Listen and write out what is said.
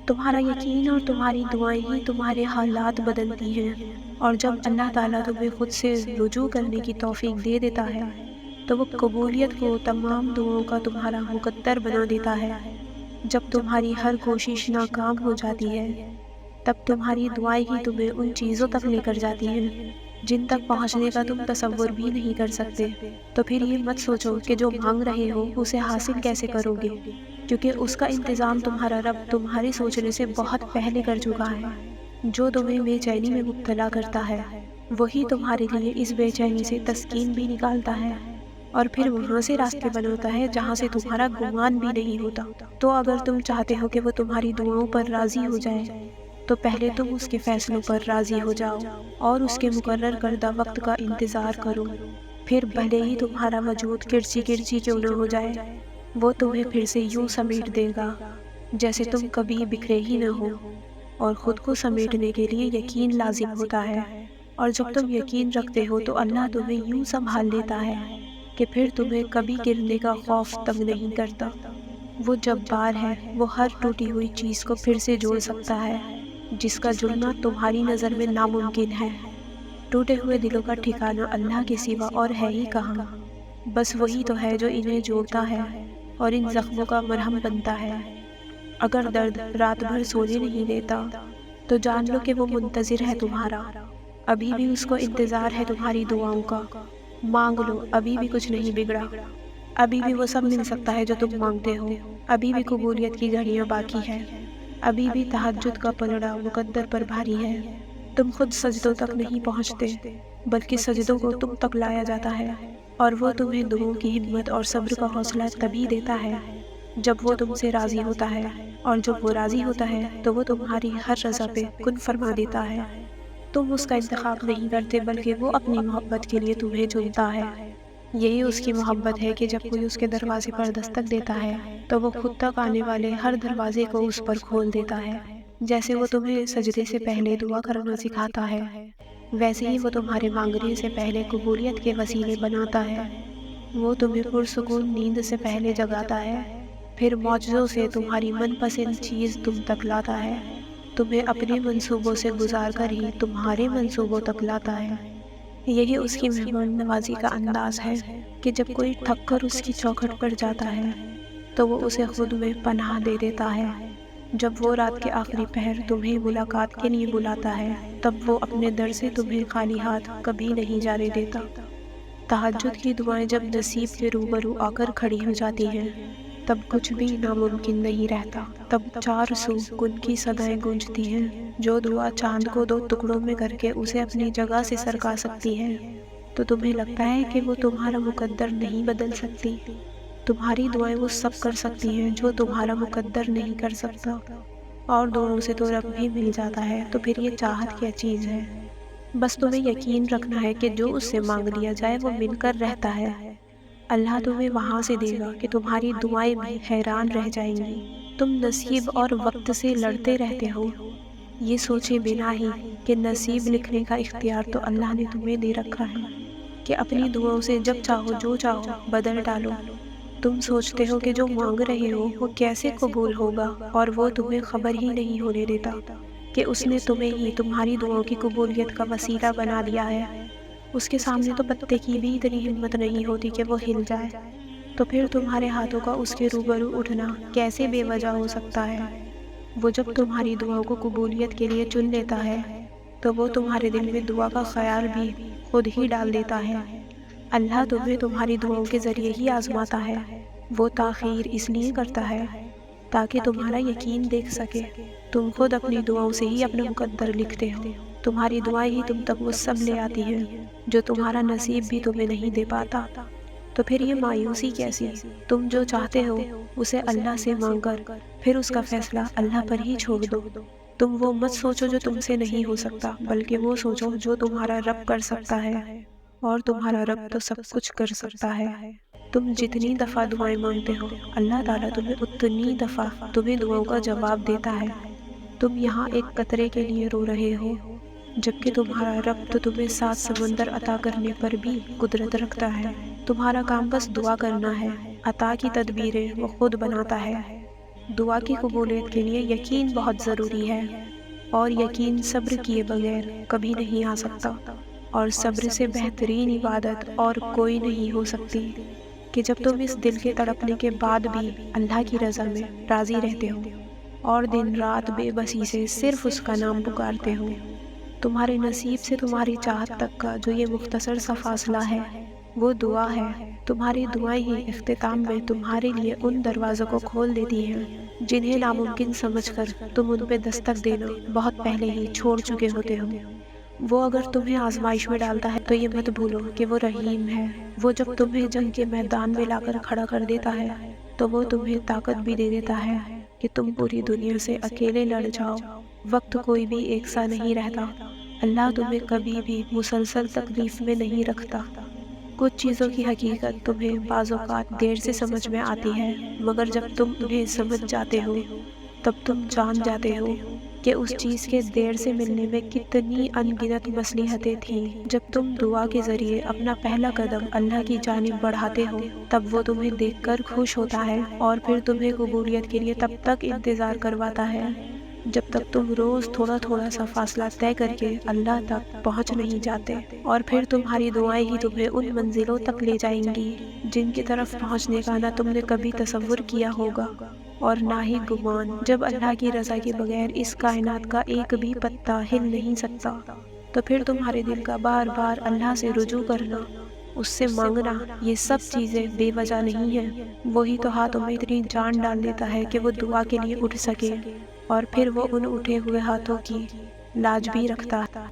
تمہارا یقین اور تمہاری دعائیں ہی تمہارے حالات بدلتی ہیں، اور جب اللہ تعالیٰ تمہیں خود سے رجوع کرنے کی توفیق دے دیتا ہے تو وہ قبولیت کو تمام دعاؤں کا تمہارا مقدر بنا دیتا ہے۔ جب تمہاری ہر کوشش ناکام ہو جاتی ہے تب تمہاری دعائیں ہی تمہیں ان چیزوں تک لے کر جاتی ہیں جن تک پہنچنے کا تم تصور بھی نہیں کر سکتے۔ تو پھر یہ مت سوچو کہ جو مانگ رہے ہو اسے حاصل کیسے کرو گے، کیونکہ اس کا انتظام تمہارا رب تمہارے سوچنے سے بہت پہلے کر چکا ہے۔ جو تمہیں بے چینی میں مبتلا کرتا ہے وہی تمہارے لیے اس بے چینی سے تسکین بھی نکالتا ہے، اور پھر وہاں سے راستے بناتا ہے جہاں سے تمہارا گمان بھی نہیں ہوتا۔ تو اگر تم چاہتے ہو کہ وہ تمہاری دعاؤں پر راضی ہو جائے تو پہلے تم اس کے فیصلوں پر راضی ہو جاؤ اور اس کے مقرر کردہ وقت کا انتظار کرو۔ پھر بھلے ہی تمہارا وجود کرچی کرچی کیوں نہ ہو جائے، وہ تمہیں پھر سے یوں سمیٹ دے گا جیسے تم کبھی بکھرے ہی نہ ہو۔ اور خود کو سمیٹنے کے لیے یقین لازم ہوتا ہے، اور جب تم یقین رکھتے ہو تو اللہ تمہیں یوں سنبھال لیتا ہے کہ پھر تمہیں کبھی گرنے کا خوف تنگ نہیں کرتا۔ وہ جبار ہے، وہ ہر ٹوٹی ہوئی چیز کو پھر سے جوڑ سکتا ہے جس کا جڑنا تمہاری نظر میں ناممکن ہے۔ ٹوٹے ہوئے دلوں کا ٹھکانہ اللہ کے سوا اور ہے ہی کہاں؟ بس وہی تو ہے جو انہیں جوڑتا ہے اور ان زخموں کا مرہم بنتا ہے۔ اگر درد رات بھر سونے نہیں دیتا تو جان لو کہ وہ منتظر ہے تمہارا، ابھی بھی اس کو انتظار ہے تمہاری دعاؤں کا۔ مانگ لو، ابھی بھی کچھ نہیں بگڑا، ابھی بھی وہ سب مل سکتا ہے جو تم مانگتے ہو، ابھی بھی قبولیت کی گھڑیاں باقی ہے، ابھی بھی تہجد کا پلڑا مقدر پر بھاری ہے۔ تم خود سجدوں تک نہیں پہنچتے بلکہ سجدوں کو تم تک لایا جاتا ہے، اور وہ تمہیں دعاؤں کی ہمت اور صبر کا حوصلہ تبھی دیتا ہے جب وہ تم سے راضی ہوتا ہے، اور جب وہ راضی ہوتا ہے تو وہ تمہاری ہر رضا پہ کن فرما دیتا ہے۔ تم اس کا انتخاب نہیں کرتے بلکہ وہ اپنی محبت کے لیے تمہیں چنتا ہے۔ یہی اس کی محبت ہے کہ جب کوئی اس کے دروازے پر دستک دیتا ہے تو وہ خود تک آنے والے ہر دروازے کو اس پر کھول دیتا ہے۔ جیسے وہ تمہیں سجدے سے پہلے دعا کرنا سکھاتا ہے، ویسے ہی وہ تمہارے مانگنے سے پہلے قبولیت کے وسیلے بناتا ہے۔ وہ تمہیں پرسکون نیند سے پہلے جگاتا ہے، پھر معجزوں سے تمہاری من پسند چیز تم تک لاتا ہے، تمہیں اپنے منصوبوں سے گزار کر ہی تمہارے منصوبوں تک لاتا ہے۔ یہی اس کی مہمان نوازی کا انداز ہے کہ جب کوئی تھک کر اس کی چوکھٹ پر جاتا ہے تو وہ اسے خود میں پناہ دے دیتا ہے۔ جب وہ رات کے آخری پہر تمہیں ملاقات کے لیے بلاتا ہے تب وہ اپنے در سے تمہیں خالی ہاتھ کبھی نہیں جانے دیتا۔ تہجد کی دعائیں جب نصیب کے روبرو آ کر کھڑی ہو جاتی ہیں تب کچھ بھی ناممکن نہیں رہتا۔ تب چار سو کن کی صدائیں گونجتی ہیں۔ جو دعا چاند کو دو ٹکڑوں میں کر کے اسے اپنی جگہ سے سرکا سکتی ہے تو تمہیں لگتا ہے کہ وہ تمہارا مقدر نہیں بدل سکتی۔ تمہاری دعائیں وہ سب کر سکتی ہیں جو تمہارا مقدر نہیں کر سکتا، اور دعاؤں سے تو رب بھی مل جاتا ہے، تو پھر یہ چاہت کیا چیز ہے؟ بس تمہیں یقین رکھنا ہے کہ جو اس سے مانگ لیا جائے وہ مل کر رہتا ہے۔ اللہ تمہیں وہاں سے دے گا کہ تمہاری دعائیں بھی حیران رہ جائیں گی۔ تم نصیب اور وقت سے لڑتے رہتے ہو، یہ سوچے بنا ہی کہ نصیب لکھنے کا اختیار تو اللہ نے تمہیں دے رکھا ہے کہ اپنی دعاؤں سے جب چاہو جو چاہو بدل ڈالو۔ تم سوچتے ہو کہ جو مانگ رہے ہو وہ کیسے قبول ہوگا، اور وہ تمہیں خبر ہی نہیں ہونے دیتا کہ اس نے تمہیں ہی تمہاری دعاؤں کی قبولیت کا وسیلہ بنا دیا ہے۔ اس کے سامنے تو پتے کی بھی اتنی ہمت نہیں ہوتی کہ وہ ہل جائے، تو پھر تمہارے ہاتھوں کا اس کے روبرو اٹھنا کیسے بے وجہ ہو سکتا ہے؟ وہ جب تمہاری دعاؤں کو قبولیت کے لیے چن لیتا ہے تو وہ تمہارے دل میں دعا کا خیال بھی خود ہی ڈال دیتا ہے۔ اللہ تمہیں تمہاری دعاؤں کے ذریعے ہی آزماتا ہے۔ وہ تاخیر اس لیے کرتا ہے تاکہ تمہارا یقین دیکھ سکے۔ تم خود اپنی دعاؤں سے ہی اپنا مقدر لکھتے ہو، تمہاری دعائیں ہی تم تک وہ سب لے آتی ہیں جو تمہارا نصیب بھی تمہیں نہیں دے پاتا۔ تو پھر یہ مایوسی کیسی؟ تم جو چاہتے ہو اسے اللہ سے مانگ کر پھر اس کا فیصلہ اللہ پر ہی چھوڑ دو۔ تم وہ مت سوچو جو تم سے نہیں ہو سکتا، بلکہ وہ سوچو جو تمہارا رب کر سکتا ہے، اور تمہارا رب تو سب کچھ کر سکتا ہے۔ تم جتنی دفعہ دعائیں مانگتے ہو اللہ تعالیٰ تمہیں اتنی دفعہ تمہیں دعاؤں کا جواب دیتا ہے۔ تم یہاں ایک قطرے کے لیے رو رہے ہو جبکہ تمہارا رب تو تمہیں 7 سمندر عطا کرنے پر بھی قدرت رکھتا ہے۔ تمہارا کام بس دعا کرنا ہے، عطا کی تدبیریں وہ خود بناتا ہے۔ دعا کی قبولیت کے لیے یقین بہت ضروری ہے، اور یقین صبر کیے بغیر کبھی نہیں آ سکتا، اور صبر سے بہترین عبادت اور کوئی نہیں ہو سکتی کہ جب تم اس دل کے تڑپنے کے بعد بھی اللہ کی رضا میں راضی رہتے ہو اور دن رات بے بسی سے صرف اس کا نام پکارتے ہو۔ تمہارے نصیب سے تمہاری چاہت تک کا جو یہ مختصر سا فاصلہ ہے وہ دعا ہے۔ تمہاری دعائیں ہی اختتام میں تمہارے لیے ان دروازوں کو کھول دیتی ہیں جنہیں ناممکن سمجھ کر تم ان پہ دستک دینا بہت پہلے ہی چھوڑ چکے ہوتے ہو۔ وہ اگر تمہیں آزمائش میں ڈالتا ہے تو یہ مت بھولو کہ وہ رحیم ہے۔ وہ جب تمہیں جنگ کے میدان میں لا کر کھڑا کر دیتا ہے تو وہ تمہیں طاقت بھی دے دیتا ہے کہ تم پوری دنیا سے اکیلے لڑ جاؤ۔ وقت کوئی بھی ایک سا نہیں رہتا۔ اللہ تمہیں کبھی بھی مسلسل تکلیف میں نہیں رکھتا۔ کچھ چیزوں کی حقیقت تمہیں بعض اوقات دیر سے سمجھ میں آتی ہے، مگر جب تم انہیں سمجھ جاتے ہو تب تم جان جاتے ہو کہ اس چیز کے دیر سے ملنے میں کتنی ان گنت مصلحتیں تھیں۔ جب تم دعا کے ذریعے اپنا پہلا قدم اللہ کی جانب بڑھاتے ہو تب وہ تمہیں دیکھ کر خوش ہوتا ہے اور پھر تمہیں قبولیت کے لیے تب تک انتظار کرواتا ہے جب تک تم روز تھوڑا تھوڑا سا فاصلہ طے کر کے اللہ تک پہنچ نہیں جاتے، اور پھر تمہاری دعائیں ہی تمہیں ان منزلوں تک لے جائیں گی جن کی طرف پہنچنے کا نہ تم نے کبھی تصور کیا ہوگا اور نہ ہی گمان۔ جب اللہ کی رضا کے بغیر اس کائنات کا ایک بھی پتا ہل نہیں سکتا تو پھر تمہارے دل کا بار بار اللہ سے رجوع کرنا، اس سے مانگنا، یہ سب چیزیں بے وجہ نہیں ہیں۔ وہی تو ہاتھوں میں اتنی جان ڈال دیتا ہے کہ وہ دعا کے لیے اٹھ سکے، اور پھر وہ ان اٹھے ہوئے ہاتھوں کی لاج بھی رکھتا ہے۔